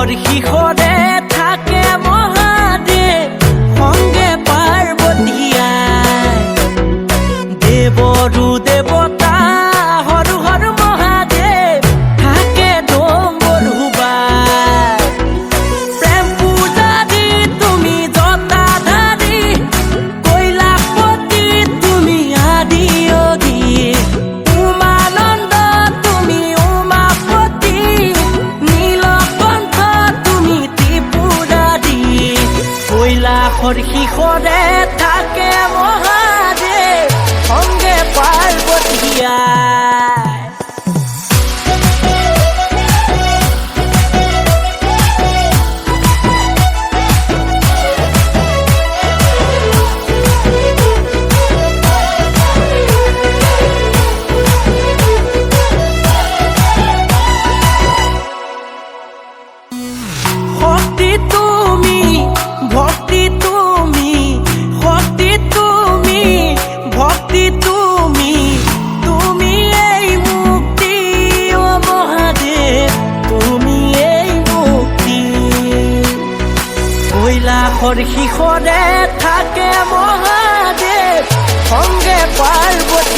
কৈলাসৰ শিখৰে থাকে মহাদেৱ সঙ্গে পাৰ্বতী আই দেৱৰো দেৱতা হৰ হৰ মহাদেৱ থাকে ডম্বৰুবাই প্ৰেম পূজাৰী তুমি জটাধাৰী কৈলাসপতি তুমি আদি অদি উমানন্দ তুমি উমাপতি নীলকণ্ঠ তুমি ত্ৰিপুৰাৰী কৈলাসৰ শিখৰে থাকে মহাদেৱ সঙ্গে পাৰ্বতী আই শক্তি তুমি ভক্তি তুমি শক্তি তুমি ভক্তি তুমি তুমি এই মুক্তি ও মহাদেৱ তুমি এই মুক্তি কৈলাসৰ শিখৰে থাকে মহাদেৱ সঙ্গে পাৰ্বতী